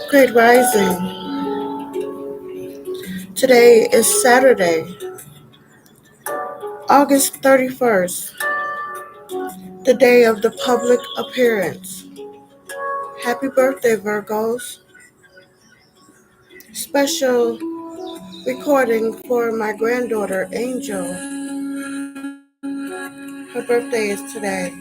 Great Rising. Today is Saturday, August 31st, the day of the public appearance. Happy birthday, Virgos. Special recording for my granddaughter, Angel. Her birthday is today.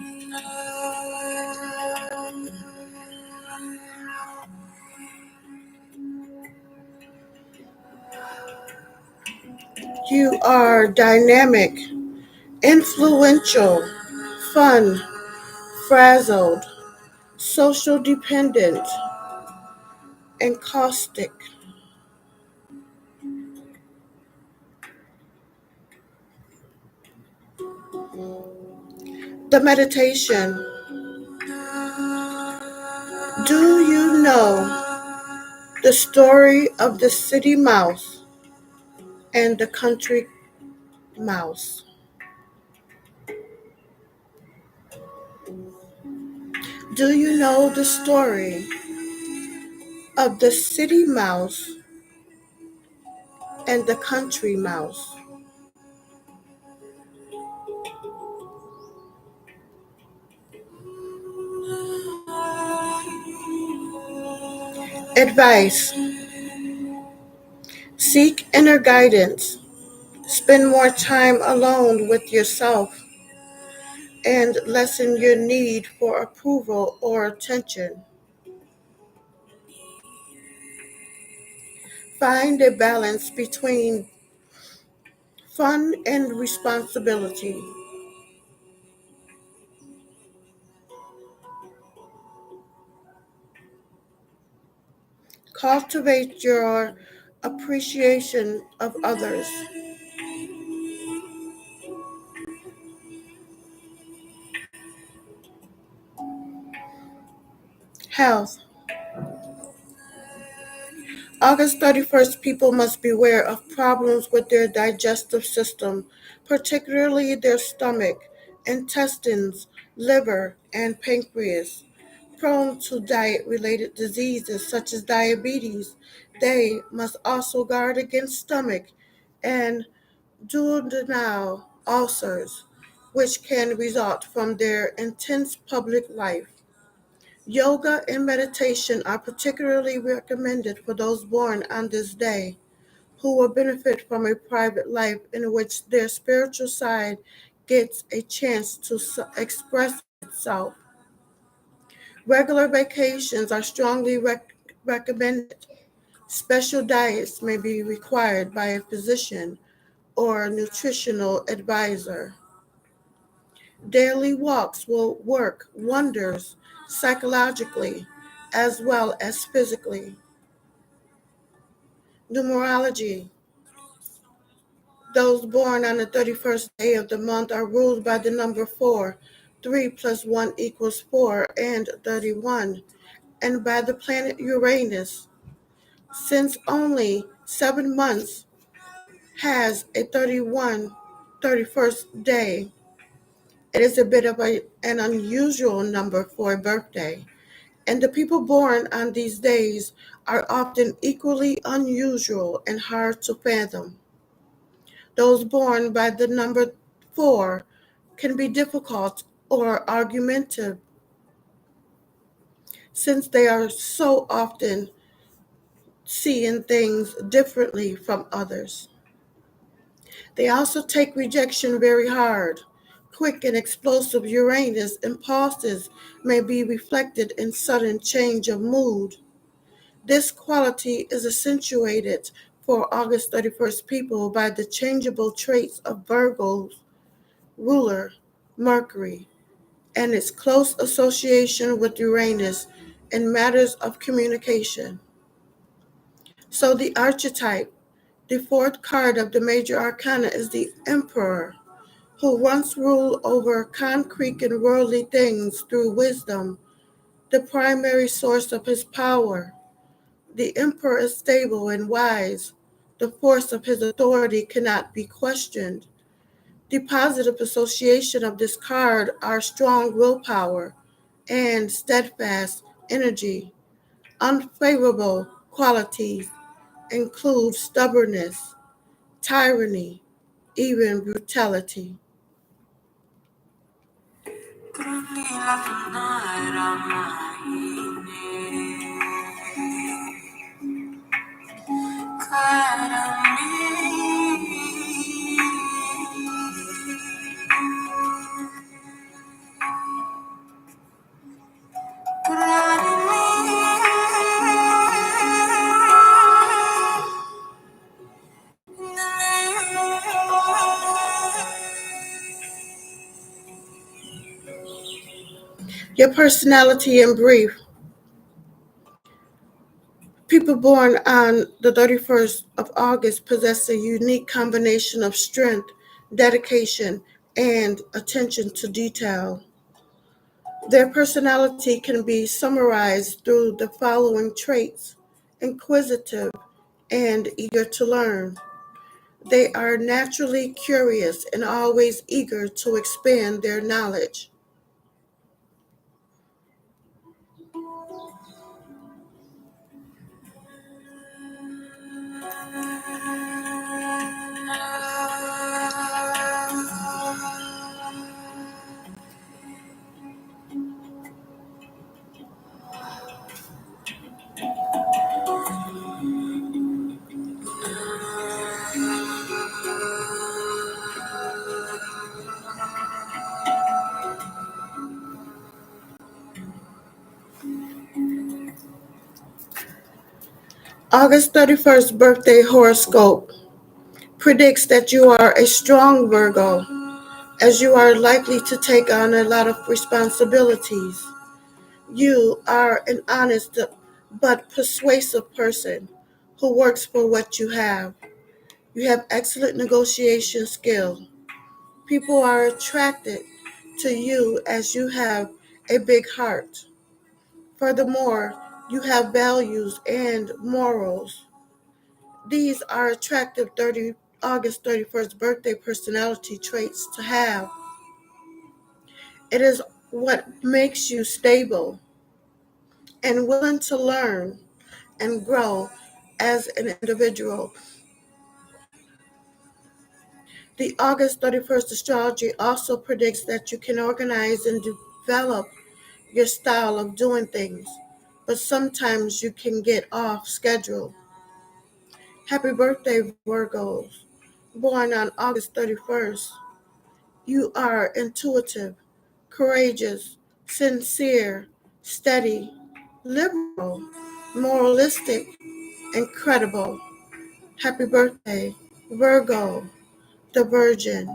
You are dynamic, influential, fun, frazzled, social dependent, and caustic. The meditation. Do you know the story of the city mouse and the country mouse? Do you know the story of the city mouse and the country mouse? Advice. Seek inner guidance. Spend more time alone with yourself and lessen your need for approval or attention. Find a balance between fun and responsibility. Cultivate your appreciation of others. Health. August 31st, people must beware of problems with their digestive system, particularly their stomach, intestines, liver, and pancreas. Prone to diet-related diseases such as diabetes, they must also guard against stomach and duodenal ulcers, which can result from their intense public life. Yoga and meditation are particularly recommended for those born on this day, who will benefit from a private life in which their spiritual side gets a chance to express itself. Regular vacations are strongly recommended. Special diets may be required by a physician or nutritional advisor. Daily walks will work wonders psychologically as well as physically. Numerology. Those born on the 31st day of the month are ruled by the number 4. 3 plus 1 equals 4 and 31, and by the planet Uranus. Since only 7 months has a 31st day, it is a bit of an unusual number for a birthday, and the people born on these days are often equally unusual and hard to fathom. Those born by the number 4 can be difficult or argumentative since they are so often seeing things differently from others. They also take rejection very hard. Quick and explosive Uranus impulses may be reflected in sudden change of mood. This quality is accentuated for August 31st people by the changeable traits of Virgo's ruler, Mercury, and its close association with Uranus in matters of communication. So the archetype, the fourth card of the major arcana, is the Emperor, who once ruled over concrete and worldly things through wisdom, the primary source of his power. The Emperor is stable and wise. The force of his authority cannot be questioned. The positive association of this card are strong willpower and steadfast energy. Unfavorable qualities include stubbornness, tyranny, even brutality. Your personality in brief. People born on the 31st of August possess a unique combination of strength, dedication, and attention to detail. Their personality can be summarized through the following traits: inquisitive and eager to learn. They are naturally curious and always eager to expand their knowledge. August 31st birthday horoscope predicts that you are a strong Virgo, as you are likely to take on a lot of responsibilities. You are an honest but persuasive person who works for what you have. You have excellent negotiation skill. People are attracted to you as you have a big heart. Furthermore, you have values and morals. These are attractive August 31st birthday personality traits to have. It is what makes you stable and willing to learn and grow as an individual. The August 31st astrology also predicts that you can organize and develop your style of doing things, but sometimes you can get off schedule. Happy birthday, Virgos, born on August 31st. You are intuitive, courageous, sincere, steady, liberal, moralistic, and credible. Happy birthday, Virgo, the Virgin.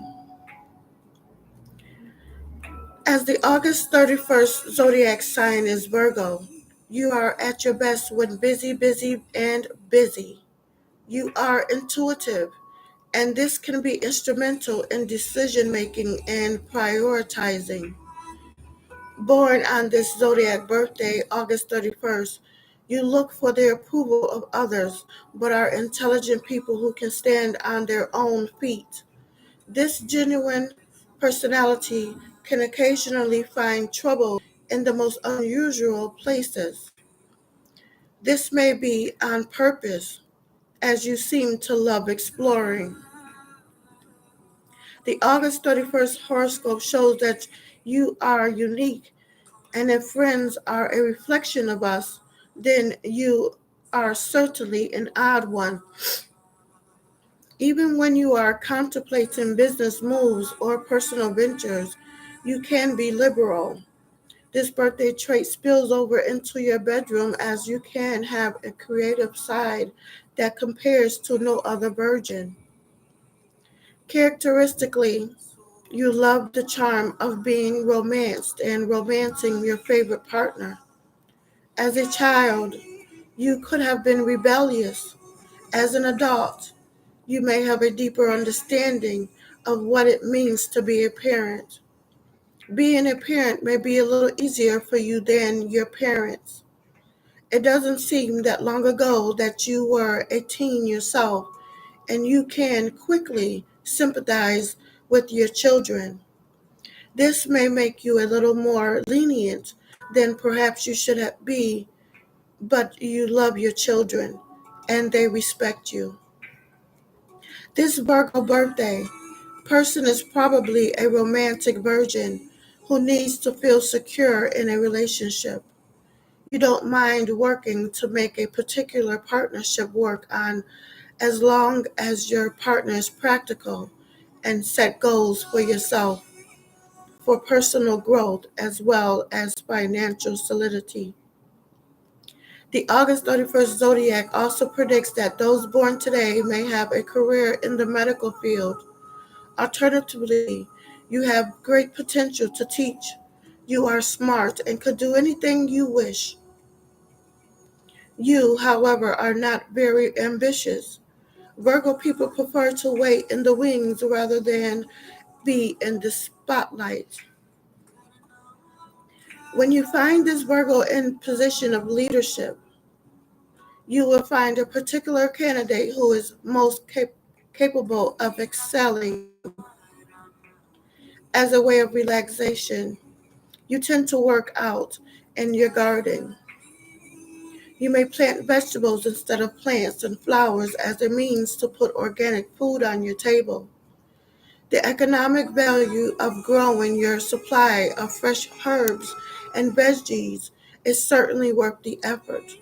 As the August 31st zodiac sign is Virgo, you are at your best when busy, and busy. You are intuitive, and this can be instrumental in decision making and prioritizing. Born on this zodiac birthday, August 31st, you look for the approval of others, but are intelligent people who can stand on their own feet. This genuine personality can occasionally find trouble in the most unusual places. This may be on purpose, as you seem to love exploring. The August 31st horoscope shows that you are unique, and if friends are a reflection of us, then you are certainly an odd one. Even when you are contemplating business moves or personal ventures, you can be liberal. This birthday trait spills over into your bedroom as you can have a creative side that compares to no other virgin. Characteristically, you love the charm of being romanced and romancing your favorite partner. As a child, you could have been rebellious, As an adult, you may have a deeper understanding of what it means to be a parent. Being a parent may be a little easier for you than your parents. It doesn't seem that long ago that you were a teen yourself, and you can quickly sympathize with your children. This may make you a little more lenient than perhaps you should be, but you love your children and they respect you. This Virgo birthday person is probably a romantic virgin who needs to feel secure in a relationship. You don't mind working to make a particular partnership work on as long as your partner is practical and set goals for yourself for personal growth as well as financial solidity. The August 31st zodiac also predicts that those born today may have a career in the medical field. Alternatively, you have great potential to teach. You are smart and could do anything you wish. You, however, are not very ambitious. Virgo people prefer to wait in the wings rather than be in the spotlight. When you find this Virgo in position of leadership, you will find a particular candidate who is most capable of excelling. As a way of relaxation, you tend to work out in your garden. You may plant vegetables instead of plants and flowers as a means to put organic food on your table. The economic value of growing your supply of fresh herbs and veggies is certainly worth the effort.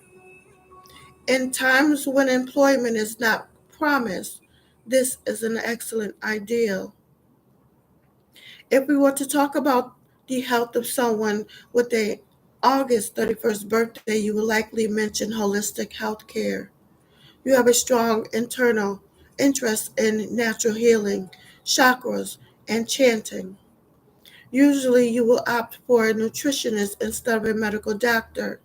In times when employment is not promised, this is an excellent idea. If we were to talk about the health of someone with a August 31st birthday, you will likely mention holistic health care. You have a strong internal interest in natural healing, chakras, and chanting. Usually, you will opt for a nutritionist instead of a medical doctor.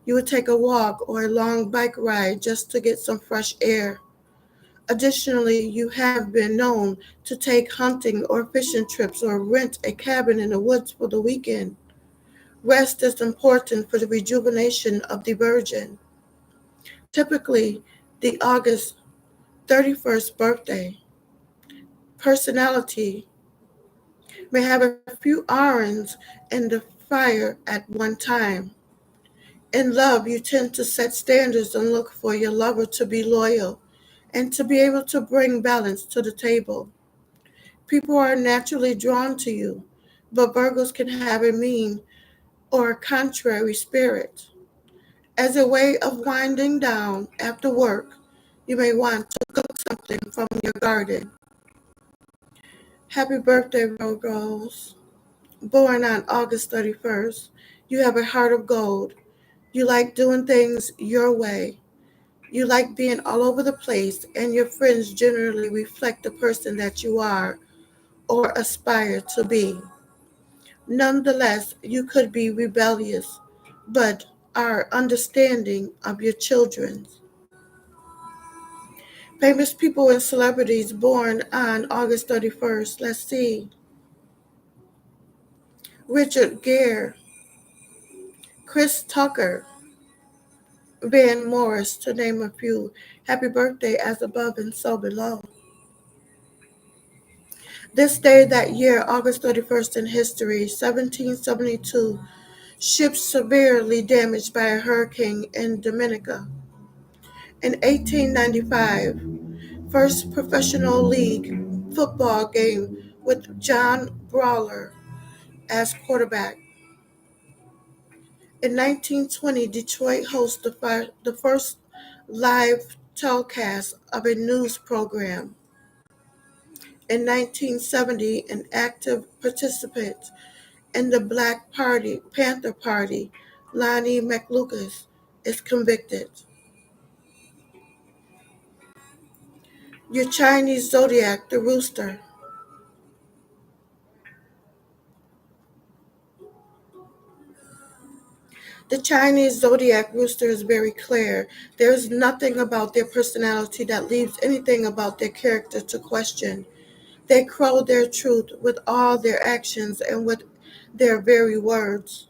You would take a walk or a long bike ride just to get some fresh air. Additionally, you have been known to take hunting or fishing trips or rent a cabin in the woods for the weekend. Rest is important for the rejuvenation of the virgin. Typically, the August 31st birthday personality may have a few irons in the fire at one time. In love, you tend to set standards and look for your lover to be loyal and to be able to bring balance to the table. People are naturally drawn to you, but Virgos can have a mean or contrary spirit. As a way of winding down after work, you may want to cook something from your garden. Happy birthday, Virgos. Born on August 31st, you have a heart of gold. You like doing things your way. You like being all over the place, and your friends generally reflect the person that you are or aspire to be. Nonetheless, you could be rebellious, but are understanding of your children. Famous people and celebrities born on August 31st. Let's see. Richard Gere, Chris Tucker, Van Morris, to name a few. Happy birthday as above and so below. This day that year, August 31st in history, 1772, ship severely damaged by a hurricane in Dominica. In 1895, first professional league football game with John Brawler as quarterback. In 1920, Detroit hosted the first live telecast of a news program. In 1970, an active participant in the Black Panther Party, Lonnie McLucas, is convicted. Your Chinese zodiac, the rooster. The Chinese zodiac rooster is very clear. There is nothing about their personality that leaves anything about their character to question. They crow their truth with all their actions and with their very words.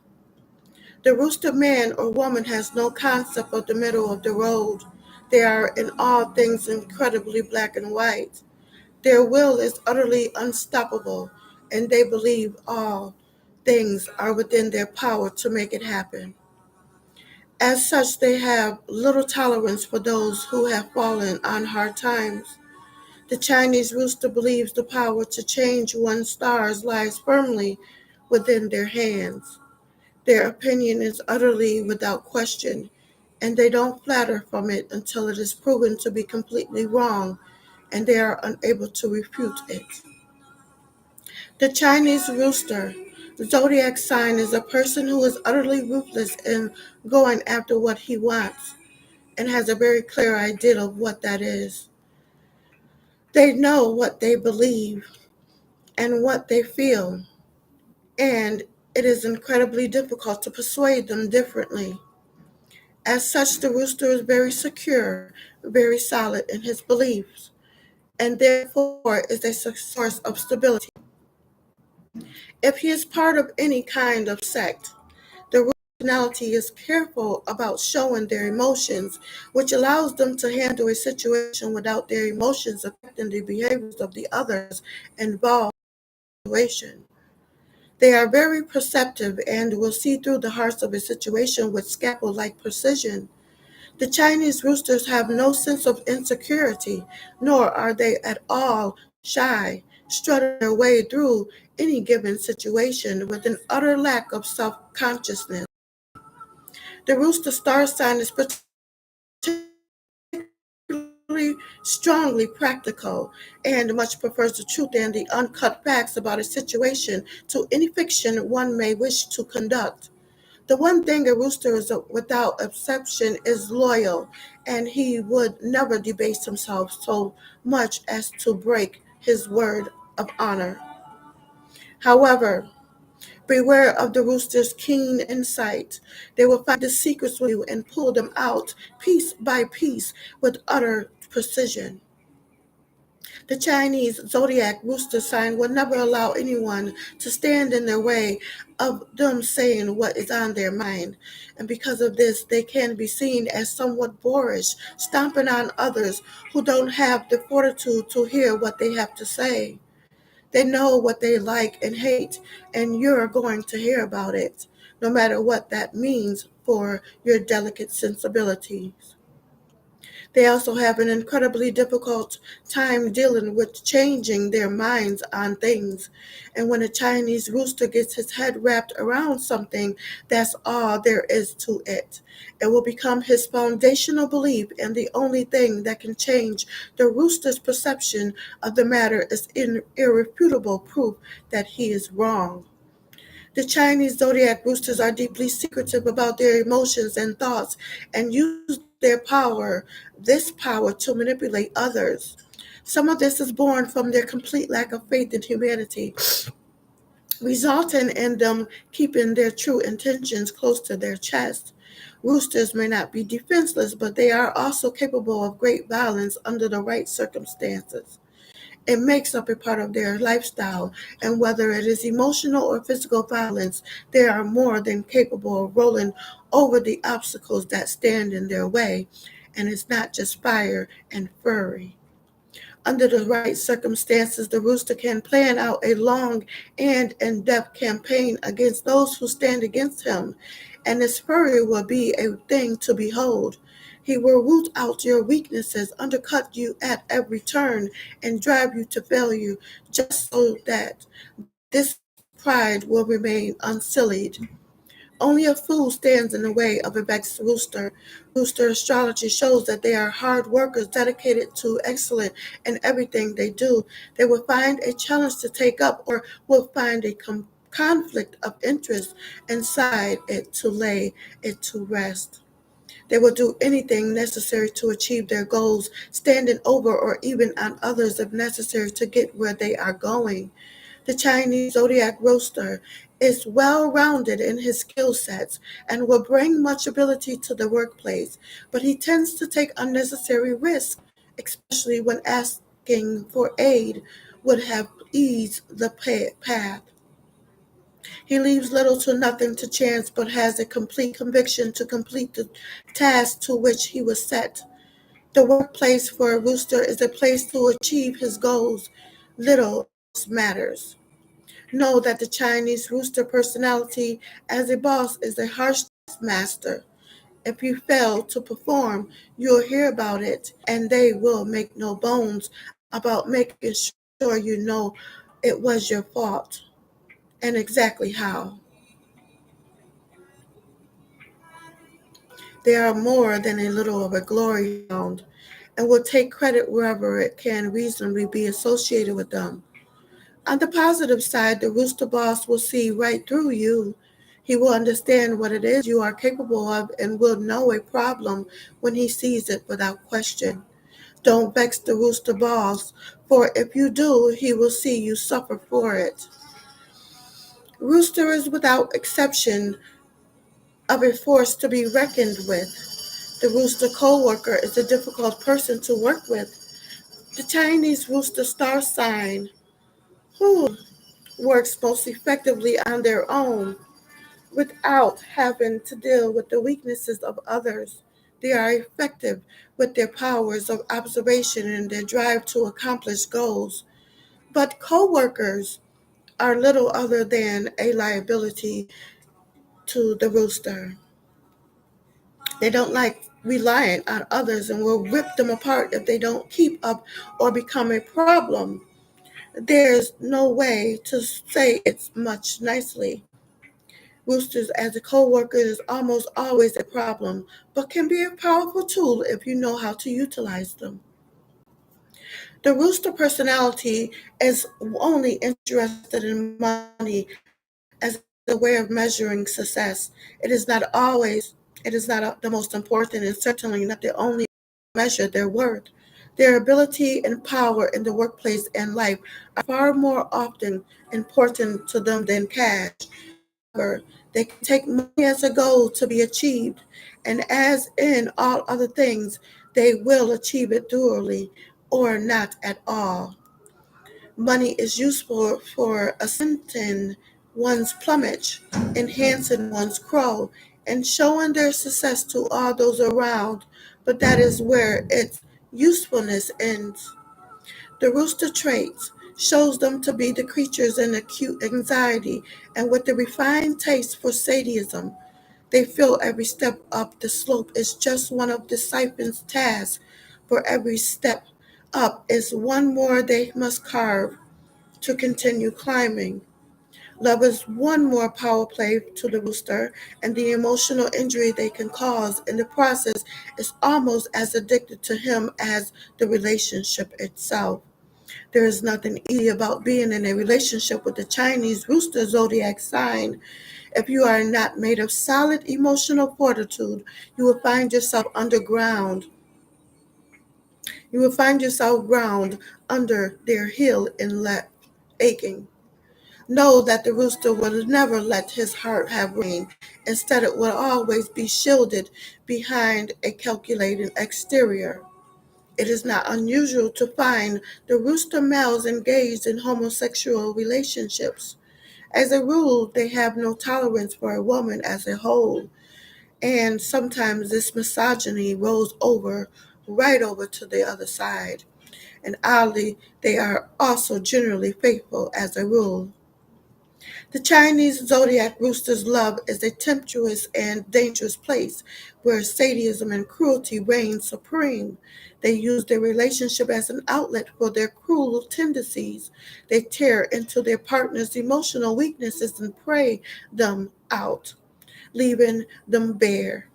The rooster man or woman has no concept of the middle of the road. They are in all things incredibly black and white. Their will is utterly unstoppable, and they believe all things are within their power to make it happen. As such, they have little tolerance for those who have fallen on hard times. The Chinese rooster believes the power to change one's stars lies firmly within their hands. Their opinion is utterly without question, and they don't flatter from it until it is proven to be completely wrong and they are unable to refute it. The Chinese rooster zodiac sign is a person who is utterly ruthless in going after what he wants and has a very clear idea of what that is. They know what they believe and what they feel, and it is incredibly difficult to persuade them differently. As such, the rooster is very secure, very solid in his beliefs, and therefore is a source of stability. If he is part of any kind of sect, the rooster personality is careful about showing their emotions, which allows them to handle a situation without their emotions affecting the behaviors of the others involved in the situation. They are very perceptive and will see through the hearts of a situation with scalpel-like precision. The Chinese roosters have no sense of insecurity, nor are they at all shy, strutting their way through any given situation with an utter lack of self-consciousness. The rooster star sign is particularly strongly practical and much prefers the truth and the uncut facts about a situation to any fiction one may wish to conduct. The one thing a rooster is without exception is loyal, and he would never debase himself so much as to break his word of honor. However, beware of the rooster's keen insight. They will find the secrets with you and pull them out piece by piece with utter precision. The Chinese zodiac rooster sign will never allow anyone to stand in their way of them saying what is on their mind. And because of this, they can be seen as somewhat boorish, stomping on others who don't have the fortitude to hear what they have to say. They know what they like and hate, and you're going to hear about it, no matter what that means for your delicate sensibilities. They also have an incredibly difficult time dealing with changing their minds on things. And when a Chinese rooster gets his head wrapped around something, that's all there is to it. It will become his foundational belief, and the only thing that can change the rooster's perception of the matter is irrefutable proof that he is wrong. The Chinese zodiac roosters are deeply secretive about their emotions and thoughts and use this power to manipulate others. Some of this is born from their complete lack of faith in humanity, resulting in them keeping their true intentions close to their chest. Roosters may not be defenseless, but they are also capable of great violence under the right circumstances. It makes up a part of their lifestyle, and whether it is emotional or physical violence, they are more than capable of rolling over the obstacles that stand in their way. And it's not just fire and fury. Under the right circumstances, the rooster can plan out a long and in-depth campaign against those who stand against him, and his fury will be a thing to behold. He will root out your weaknesses, undercut you at every turn, and drive you to failure just so that this pride will remain unsullied. Only a fool stands in the way of a vexed rooster. Rooster astrology shows that they are hard workers dedicated to excellence in everything they do. They will find a challenge to take up or will find a conflict of interest inside it to lay it to rest. They will do anything necessary to achieve their goals, standing over or even on others if necessary to get where they are going. The Chinese zodiac rooster is well-rounded in his skill sets and will bring much ability to the workplace, but he tends to take unnecessary risks, especially when asking for aid would have eased the path. He leaves little to nothing to chance, but has a complete conviction to complete the task to which he was set. The workplace for a rooster is a place to achieve his goals. Little else matters. Know that the Chinese rooster personality as a boss is a harsh master. If you fail to perform, you'll hear about it, and they will make no bones about making sure you know it was your fault and exactly how. They are more than a little of a glory hound and will take credit wherever it can reasonably be associated with them. On the positive side, the rooster boss will see right through you. He will understand what it is you are capable of and will know a problem when he sees it without question. Don't vex the rooster boss, for if you do, he will see you suffer for it. Rooster is without exception of a force to be reckoned with. The rooster co-worker is a difficult person to work with. The Chinese rooster star sign, who works most effectively on their own without having to deal with the weaknesses of others. They are effective with their powers of observation and their drive to accomplish goals. But co-workers are little other than a liability to the rooster. They don't like relying on others and will rip them apart if they don't keep up or become a problem. There's no way to say it much nicely. Roosters as a co-worker is almost always a problem, but can be a powerful tool if you know how to utilize them. The rooster personality is only interested in money as a way of measuring success. It is not the most important and certainly not the only measure their worth. Their ability and power in the workplace and life are far more often important to them than cash. However, they can take money as a goal to be achieved, and as in all other things, they will achieve it thoroughly or not at all. Money is useful for ascending one's plumage, enhancing one's crow, and showing their success to all those around, but that is where its usefulness ends. The rooster traits shows them to be the creatures in acute anxiety and with a refined taste for sadism. They feel every step up the slope is just one of the siphon's tasks, for every step up is one more they must carve to continue climbing. Love is one more power play to the rooster, and the emotional injury they can cause in the process is almost as addictive to him as the relationship itself. There is nothing easy about being in a relationship with the Chinese rooster zodiac sign. If you are not made of solid emotional fortitude, you will find yourself underground. You will find yourself ground under their heel and aching. Know that the rooster will never let his heart have rein. Instead, it will always be shielded behind a calculating exterior. It is not unusual to find the rooster males engaged in homosexual relationships. As a rule, they have no tolerance for a woman as a whole, and sometimes this misogyny rolls over right over to the other side. And oddly, they are also generally faithful as a rule. The Chinese zodiac rooster's love is a tempestuous and dangerous place where sadism and cruelty reign supreme. They use their relationship as an outlet for their cruel tendencies. They tear into their partner's emotional weaknesses and prey them out, leaving them bare.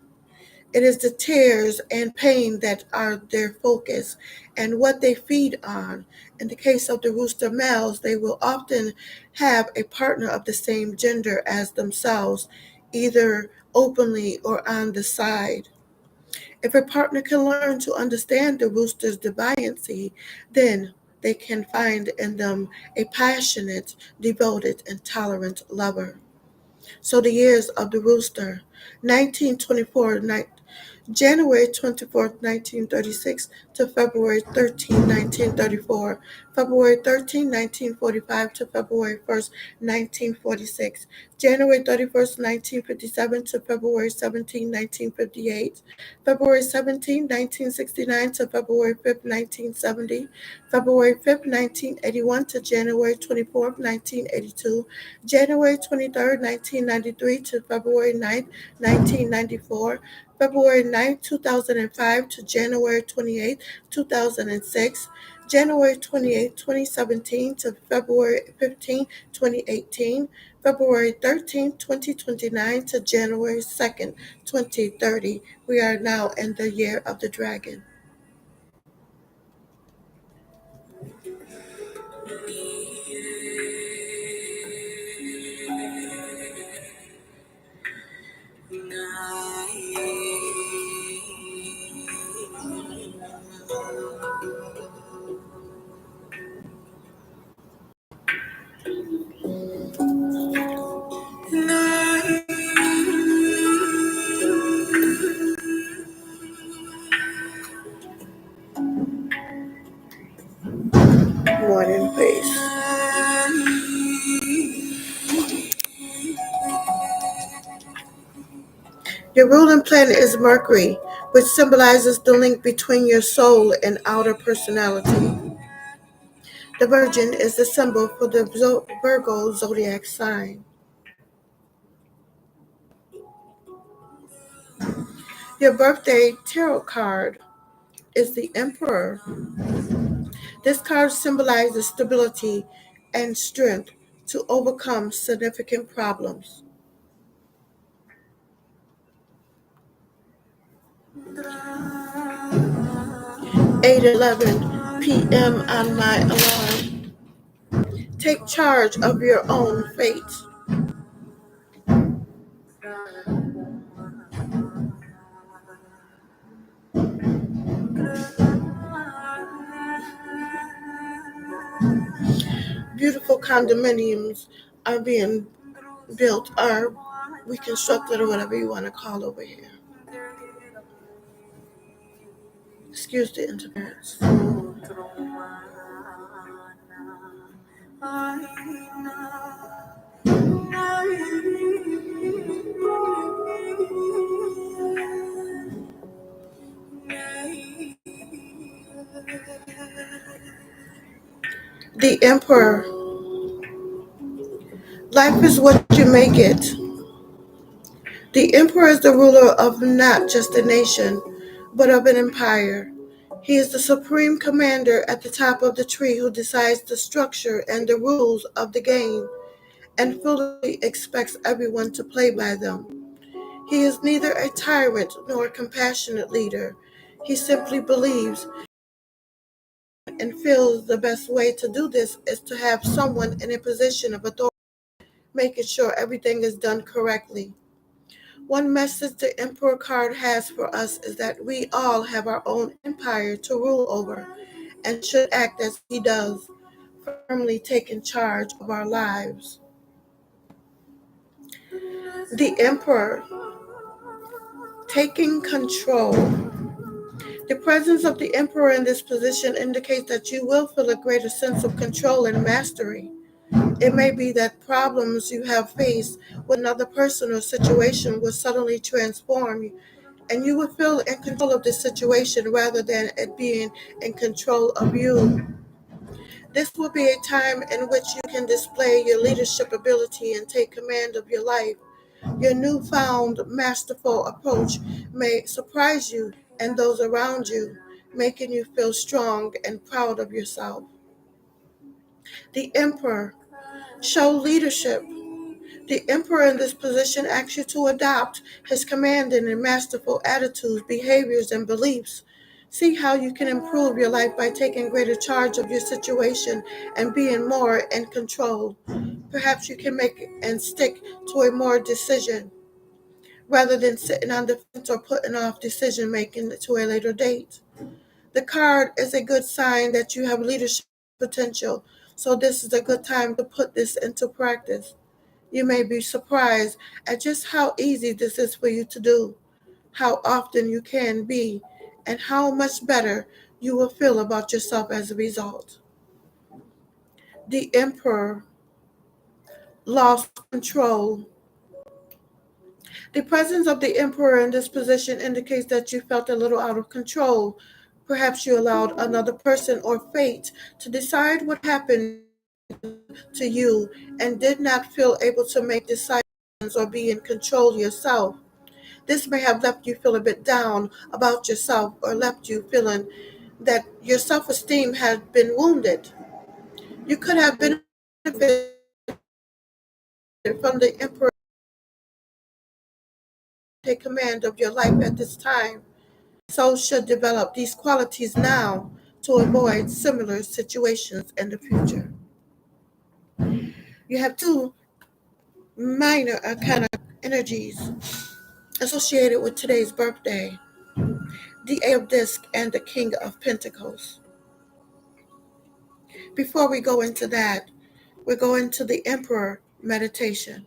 It is the tears and pain that are their focus and what they feed on. In the case of the rooster males, they will often have a partner of the same gender as themselves, either openly or on the side. If a partner can learn to understand the rooster's deviancy, then they can find in them a passionate, devoted, and tolerant lover. So the years of the rooster: 1924, January 24th, 1936 to February 13th, 1934, February 13th, 1945 to February 1st, 1946, January 31st, 1957 to February 17th, 1958, February 17th, 1969 to February 5th, 1970, February 5th, 1981 to January 24th, 1982, January 23rd, 1993 to February 9th, 1994, February 9th, 2005 to January 28th, 2006, January 28th, 2017 to February 15th, 2018, February 13th, 2029 to January 2nd, 2030. We are now in the year of the dragon. Morning face. Your ruling planet is Mercury, which symbolizes the link between your soul and outer personality. The Virgin is the symbol for the Virgo zodiac sign. Your birthday tarot card is the Emperor. This card symbolizes stability and strength to overcome significant problems. 8:11 p.m. on my alarm. Take charge of your own fate. Beautiful condominiums are being built or reconstructed or whatever you want to call over here. Excuse the interference. The Emperor. Life is what you make it. The Emperor is the ruler of not just a nation, but of an empire. He is the supreme commander at the top of the tree who decides the structure and the rules of the game and fully expects everyone to play by them. He is neither a tyrant nor a compassionate leader. He simply believes and feels the best way to do this is to have someone in a position of authority, making sure everything is done correctly. One message the Emperor card has for us is that we all have our own empire to rule over and should act as he does, firmly taking charge of our lives. The Emperor, taking control. The presence of the Emperor in this position indicates that you will feel a greater sense of control and mastery. It may be that problems you have faced with another person or situation will suddenly transform you, and you will feel in control of the situation rather than it being in control of you. This will be a time in which you can display your leadership ability and take command of your life. Your newfound masterful approach may surprise you and those around you, making you feel strong and proud of yourself. The Emperor, show leadership. The Emperor in this position asks you to adopt his commanding and masterful attitudes, behaviors, and beliefs. See how you can improve your life by taking greater charge of your situation and being more in control. Perhaps you can make and stick to a more decision rather than sitting on the fence or putting off decision making to a later date. The card is a good sign that you have leadership potential. So this is a good time to put this into practice. You may be surprised at just how easy this is for you to do, how often you can be, and how much better you will feel about yourself as a result. The emperor lost control. The presence of the emperor in this position indicates that you felt a little out of control. Perhaps you allowed another person or fate to decide what happened to you and did not feel able to make decisions or be in control yourself. This may have left you feel a bit down about yourself or left you feeling that your self-esteem had been wounded. You could have benefited from the emperor take command of your life at this time. So should develop these qualities now to avoid similar situations in the future. You have two minor arcana energies associated with today's birthday, the Ace of Disc and the King of Pentacles. Before we go into that, we're going to the Emperor meditation.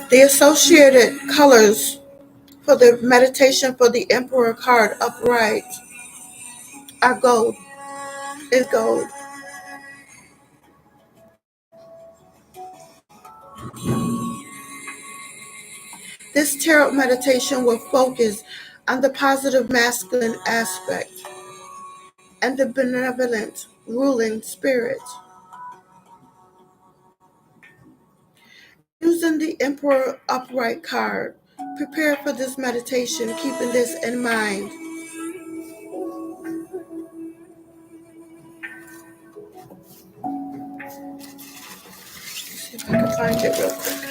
The associated colors for the meditation for the Emperor card upright are gold, is gold. This tarot meditation will focus on the positive masculine aspect and the benevolent ruling spirit. Using the Emperor upright card, prepare for this meditation, keeping this in mind. See if I can find it real quick.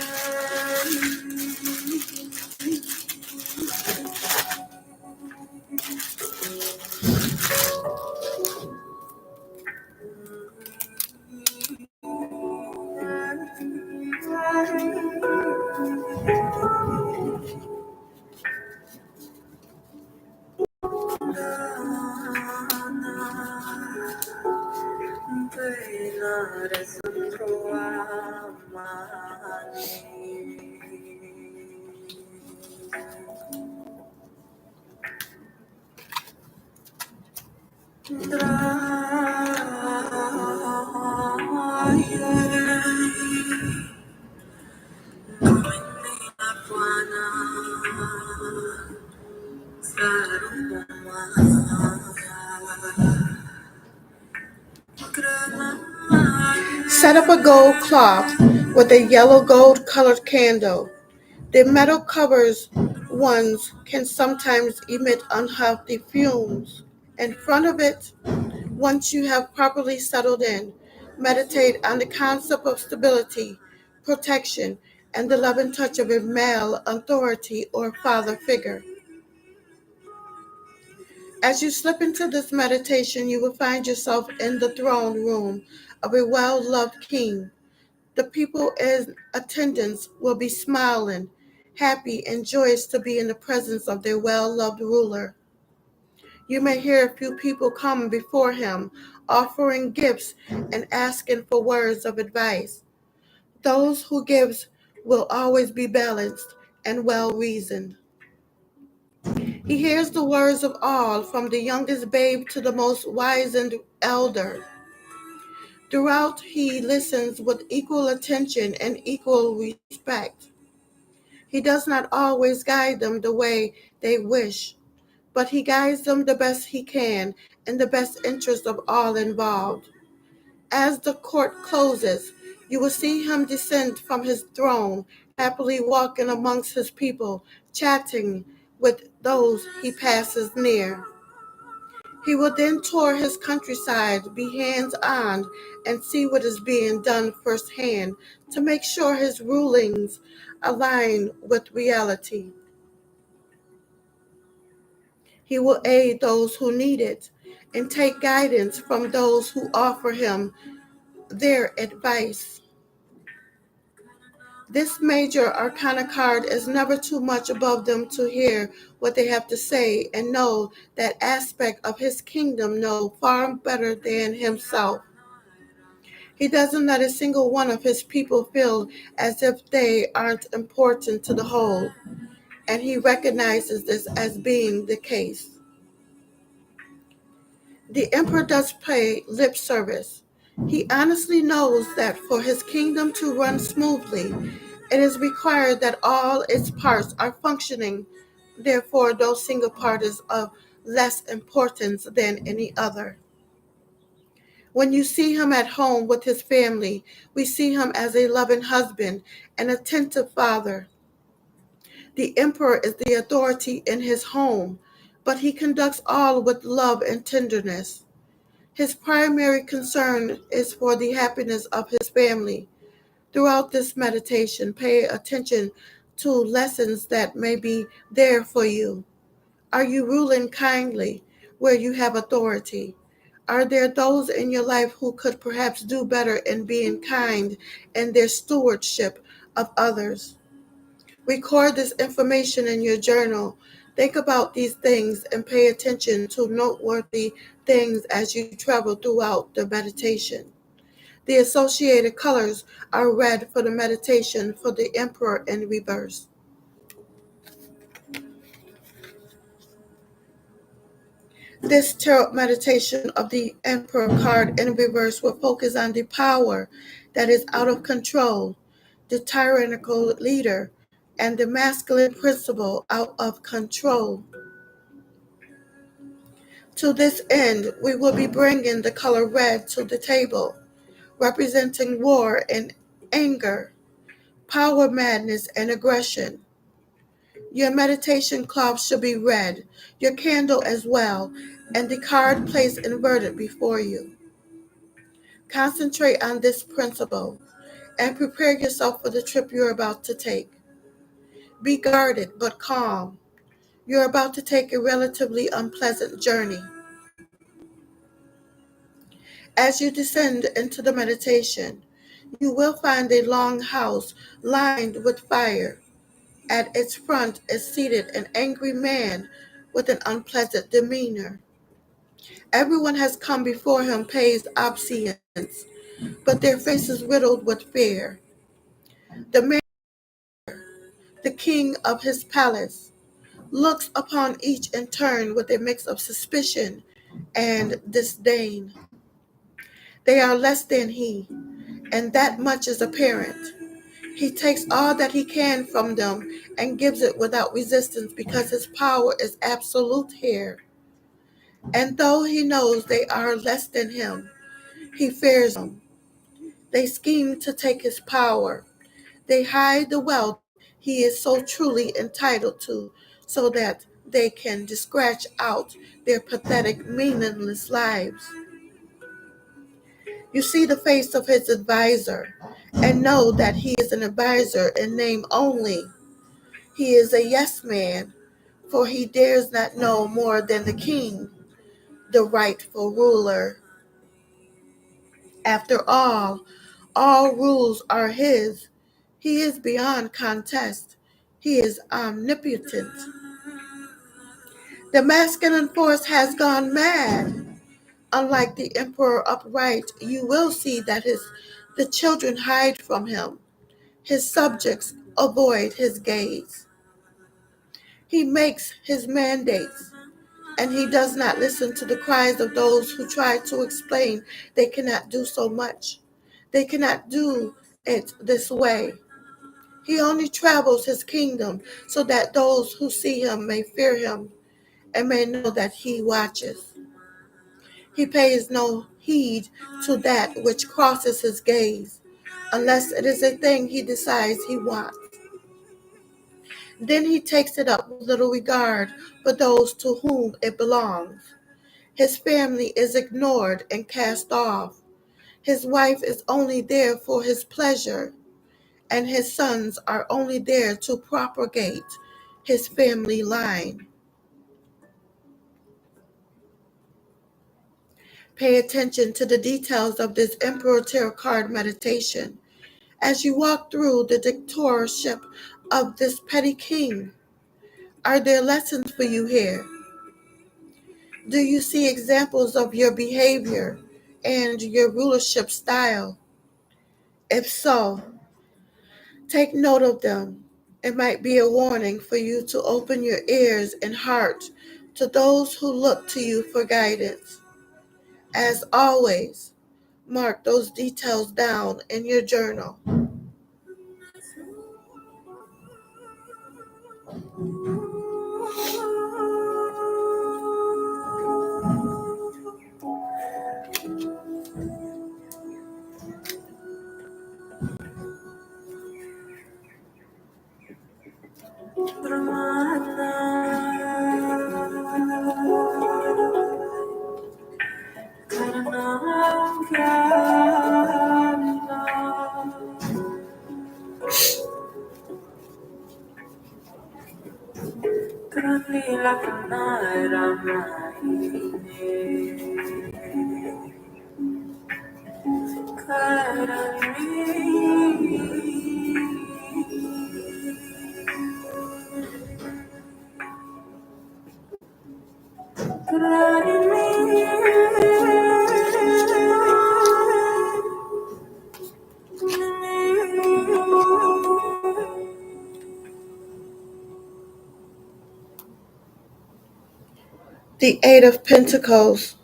Set up a gold cloth with a yellow gold colored candle. The metal covers ones can sometimes emit unhealthy fumes. In front of it, once you have properly settled in, meditate on the concept of stability, protection, and the loving touch of a male authority or father figure. As you slip into this meditation, you will find yourself in the throne room of a well-loved king. The people in attendance will be smiling, happy, and joyous to be in the presence of their well-loved ruler. You may hear a few people come before him, offering gifts and asking for words of advice. Those who give will always be balanced and well-reasoned. He hears the words of all, from the youngest babe to the most wizened elder. Throughout, he listens with equal attention and equal respect. He does not always guide them the way they wish, but he guides them the best he can in the best interest of all involved. As the court closes, you will see him descend from his throne, happily walking amongst his people, chatting with those he passes near. He will then tour his countryside, be hands-on, and see what is being done firsthand to make sure his rulings align with reality. He will aid those who need it and take guidance from those who offer him their advice. This major arcana card is never too much above them to hear what they have to say and know that aspect of his kingdom know far better than himself. He doesn't let a single one of his people feel as if they aren't important to the whole, and he recognizes this as being the case. The emperor does pay lip service. He honestly knows that for his kingdom to run smoothly, it is required that all its parts are functioning. Therefore, no single part is of less importance than any other. When you see him at home with his family, we see him as a loving husband, an attentive father. The emperor is the authority in his home, but he conducts all with love and tenderness. His primary concern is for the happiness of his family. Throughout this meditation, pay attention to lessons that may be there for you. Are you ruling kindly where you have authority? Are there those in your life who could perhaps do better in being kind in their stewardship of others? Record this information in your journal. Think about these things and pay attention to noteworthy things as you travel throughout the meditation. The associated colors are red for the meditation for the Emperor in reverse. This tarot meditation of the Emperor card in reverse will focus on the power that is out of control, the tyrannical leader, and the masculine principle out of control. To this end, we will be bringing the color red to the table, representing war and anger, power, madness, and aggression. Your meditation cloth should be red, your candle as well, and the card placed inverted before you. Concentrate on this principle and prepare yourself for the trip you're about to take. Be guarded but calm. You're about to take a relatively unpleasant journey. As you descend into the meditation, you will find a long house lined with fire. At its front is seated an angry man with an unpleasant demeanor. Everyone has come before him pays obeisance, but their faces riddled with fear. The man, the king of his palace, looks upon each in turn with a mix of suspicion and disdain. They are less than he, and that much is apparent. He takes all that he can from them and gives it without resistance because his power is absolute here. And though he knows they are less than him, he fears them. They scheme to take his power. They hide the wealth he is so truly entitled to so that they can scratch out their pathetic, meaningless lives. You see the face of his advisor and know that he is an advisor in name only. He is a yes man, for he dares not know more than the king, the rightful ruler. After all rules are his. He is beyond contest. He is omnipotent. The masculine force has gone mad. Unlike the emperor upright, you will see that the children hide from him. His subjects avoid his gaze. He makes his mandates, and he does not listen to the cries of those who try to explain they cannot do so much. They cannot do it this way. He only travels his kingdom so that those who see him may fear him and may know that he watches. He pays no heed to that which crosses his gaze, unless it is a thing he decides he wants. Then he takes it up with little regard for those to whom it belongs. His family is ignored and cast off. His wife is only there for his pleasure, and his sons are only there to propagate his family line. Pay attention to the details of this Emperor Tarot card meditation as you walk through the dictatorship of this petty king. Are there lessons for you here? Do you see examples of your behavior and your rulership style? If so, take note of them. It might be a warning for you to open your ears and heart to those who look to you for guidance. As always, mark those details down in your journal. The Eight of Pentacles.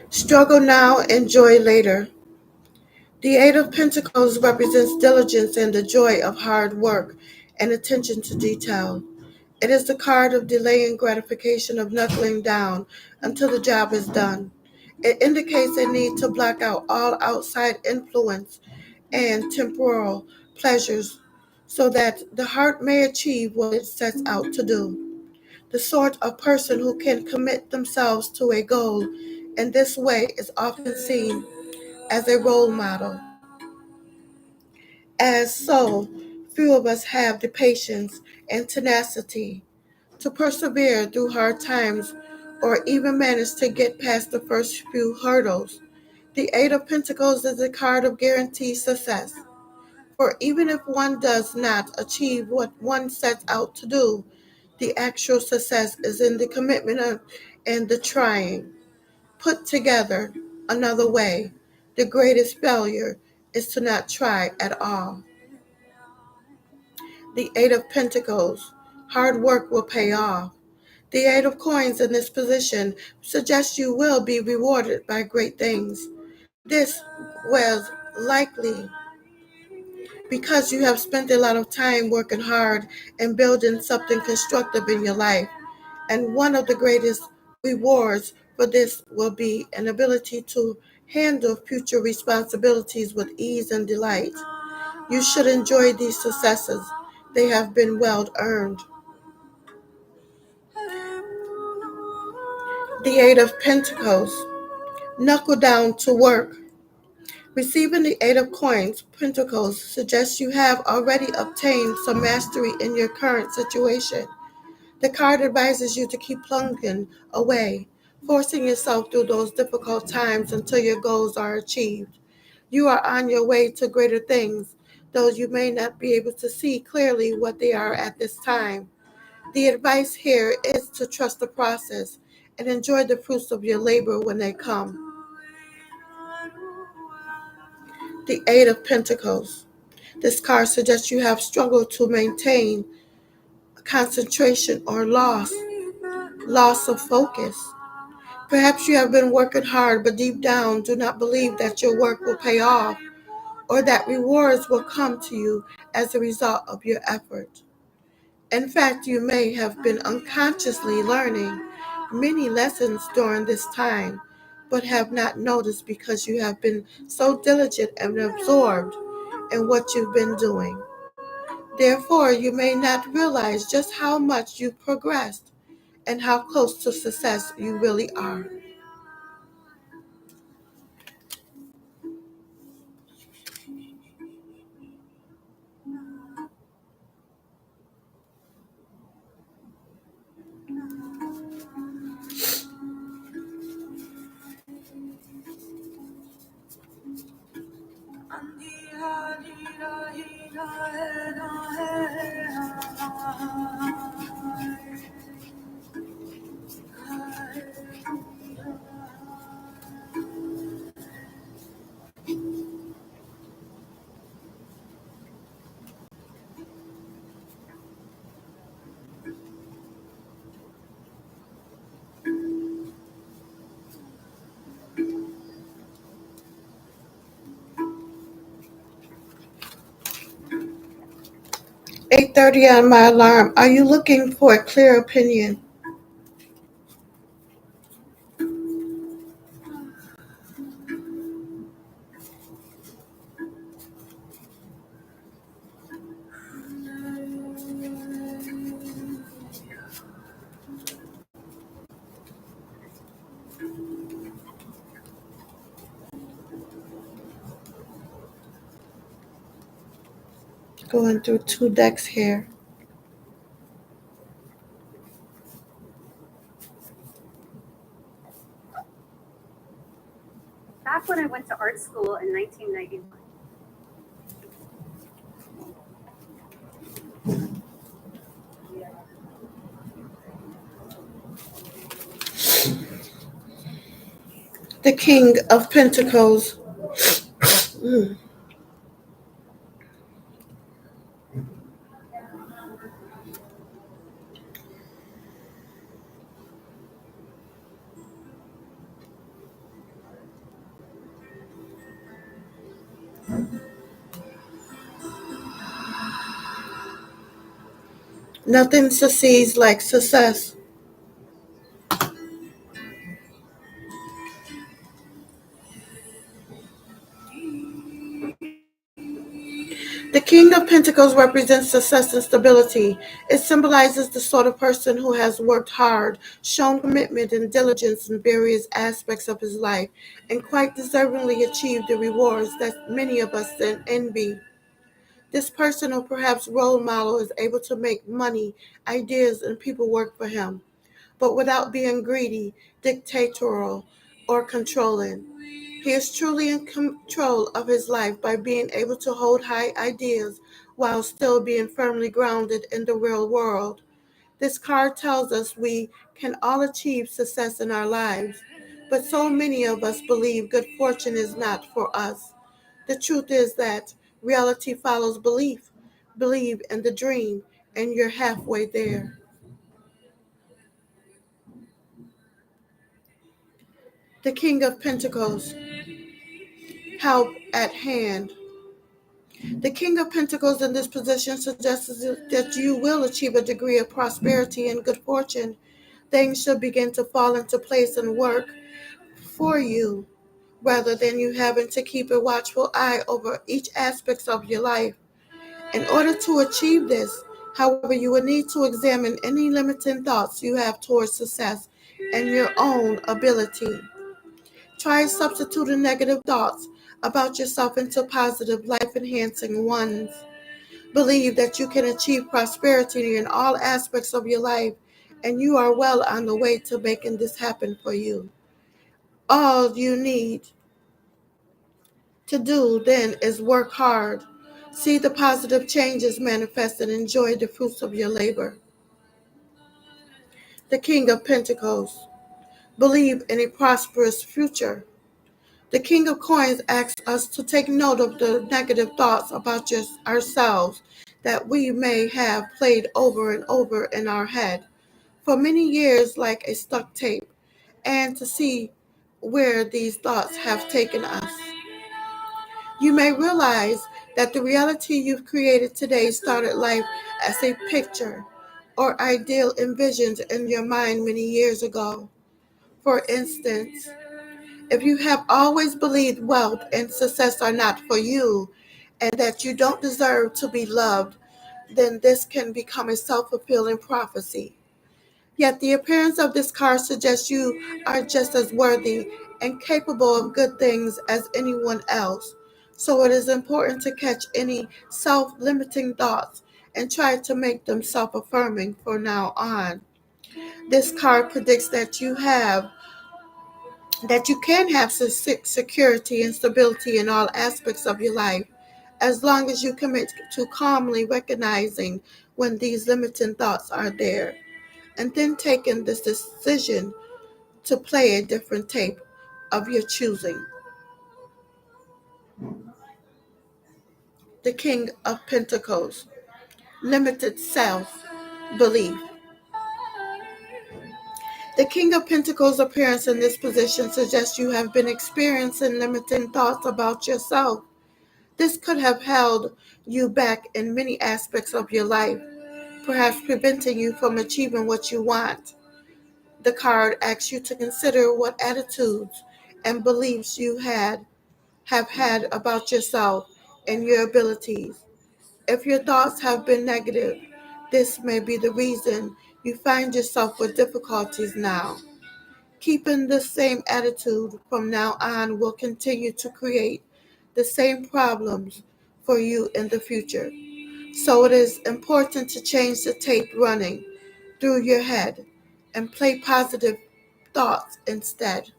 Struggle now and joy later. The Eight of Pentacles represents diligence and the joy of hard work and attention to detail. It is the card of delaying gratification, of knuckling down until the job is done. It indicates a need to block out all outside influence and temporal pleasures so that the heart may achieve what it sets out to do. The sort of person who can commit themselves to a goal in this way is often seen as a role model. As so, few of us have the patience and tenacity to persevere through hard times or even manage to get past the first few hurdles. The Eight of Pentacles is a card of guaranteed success. For even if one does not achieve what one sets out to do, the actual success is in the commitment and the trying. Put together another way, the greatest failure is to not try at all. The Eight of Pentacles. Hard work will pay off. The Eight of Coins in this position suggests you will be rewarded by great things. This was likely because you have spent a lot of time working hard and building something constructive in your life. And one of the greatest rewards for this will be an ability to handle future responsibilities with ease and delight. You should enjoy these successes. They have been well earned. The Eight of Pentacles. Knuckle down to work. Receiving the Eight of Coins, Pentacles, suggests you have already obtained some mastery in your current situation. The card advises you to keep plunging away, forcing yourself through those difficult times until your goals are achieved. You are on your way to greater things, though you may not be able to see clearly what they are at this time. The advice here is to trust the process and enjoy the fruits of your labor when they come. The Eight of Pentacles. This card suggests you have struggled to maintain concentration or loss of focus. Perhaps you have been working hard, but deep down do not believe that your work will pay off or that rewards will come to you as a result of your effort. In fact, you may have been unconsciously learning many lessons during this time, but have not noticed because you have been so diligent and absorbed in what you've been doing. Therefore, you may not realize just how much you've progressed and how close to success you really are. 8:30 on my alarm. Are you looking for a clear opinion? Going through two decks here. Back when I went to art school in 1991. The King of Pentacles. Nothing succeeds like success. The King of Pentacles represents success and stability. It symbolizes the sort of person who has worked hard, shown commitment and diligence in various aspects of his life, and quite deservingly achieved the rewards that many of us then envy. This person or perhaps role model is able to make money, ideas, and people work for him, but without being greedy, dictatorial, or controlling. He is truly in control of his life by being able to hold high ideas while still being firmly grounded in the real world. This card tells us we can all achieve success in our lives, but so many of us believe good fortune is not for us. The truth is that reality follows belief. Believe in the dream, and you're halfway there. The King of Pentacles, help at hand. The King of Pentacles in this position suggests that you will achieve a degree of prosperity and good fortune. Things should begin to fall into place and work for you, rather than you having to keep a watchful eye over each aspect of your life. In order to achieve this, however, you will need to examine any limiting thoughts you have towards success and your own ability. Try substituting negative thoughts about yourself into positive, life-enhancing ones. Believe that you can achieve prosperity in all aspects of your life, and you are well on the way to making this happen for you. All you need to do then is work hard. See the positive changes manifest and enjoy the fruits of your labor. The King of Pentacles. Believe in a prosperous future. The King of Coins asks us to take note of the negative thoughts about ourselves that we may have played over and over in our head for many years like a stuck tape, and to see where these thoughts have taken us. You may realize that the reality you've created today started life as a picture or ideal envisioned in your mind many years ago. For instance, If you have always believed wealth and success are not for you and that you don't deserve to be loved, then this can become a self-fulfilling prophecy. Yet the appearance of this card suggests you are just as worthy and capable of good things as anyone else. So it is important to catch any self-limiting thoughts and try to make them self-affirming from now on. This card predicts that you can have security and stability in all aspects of your life as long as you commit to calmly recognizing when these limiting thoughts are there and then taking this decision to play a different tape of your choosing. The King of Pentacles, limited self belief. The King of Pentacles' appearance in this position suggests you have been experiencing limiting thoughts about yourself. This could have held you back in many aspects of your life, perhaps preventing you from achieving what you want. The card asks you to consider what attitudes and beliefs you have had about yourself and your abilities. If your thoughts have been negative, this may be the reason you find yourself with difficulties now. Keeping the same attitude from now on will continue to create the same problems for you in the future. So it is important to change the tape running through your head and play positive thoughts instead.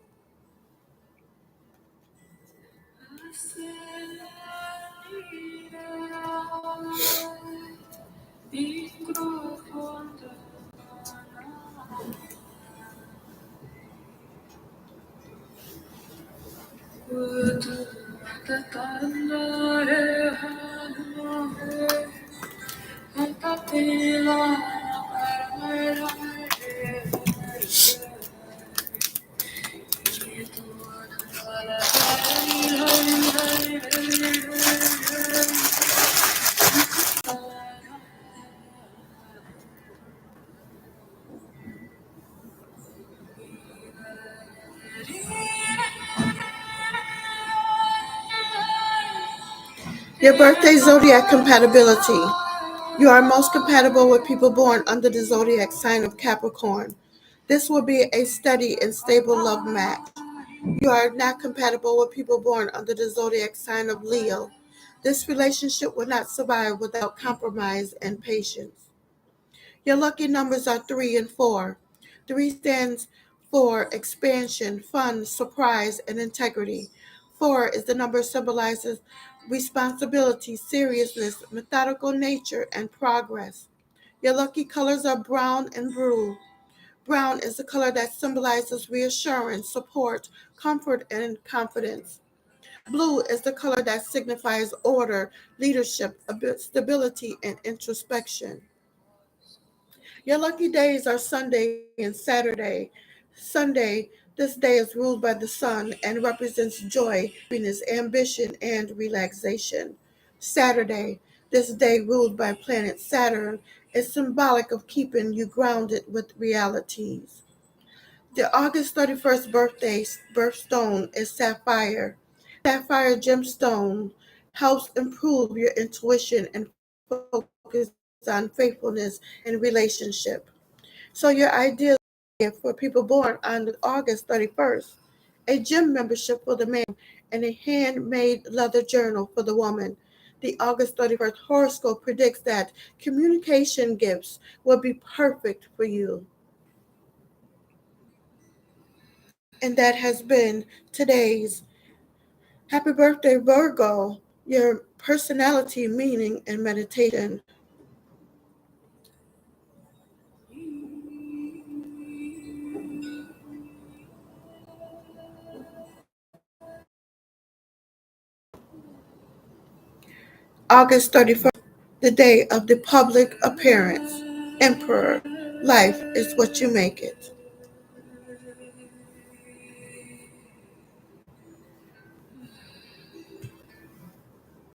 Your birthday zodiac compatibility. You are most compatible with people born under the zodiac sign of Capricorn. This will be a steady and stable love match. You are not compatible with people born under the zodiac sign of Leo. This relationship will not survive without compromise and patience. Your lucky numbers are 3 and 4. 3 stands for expansion, fun, surprise, and integrity. 4 is the number symbolizes responsibility, seriousness, methodical nature, and progress. Your lucky colors are brown and blue. Brown is the color that symbolizes reassurance, support, comfort, and confidence. Blue is the color that signifies order, leadership, stability, and introspection. Your lucky days are Sunday and Saturday. Sunday, this day is ruled by the sun and represents joy, happiness, ambition, and relaxation. Saturday, this day ruled by planet Saturn, is symbolic of keeping you grounded with realities. The August 31st birthstone is sapphire. Sapphire gemstone helps improve your intuition and focus on faithfulness and relationship. So your ideal gift for people born on August 31st, a gym membership for the man and a handmade leather journal for the woman. The August 31st horoscope predicts that communication gifts will be perfect for you. And that has been today's Happy Birthday, Virgo, your personality, meaning, and meditation. August 31st, the day of the public appearance. Emperor, life is what you make it.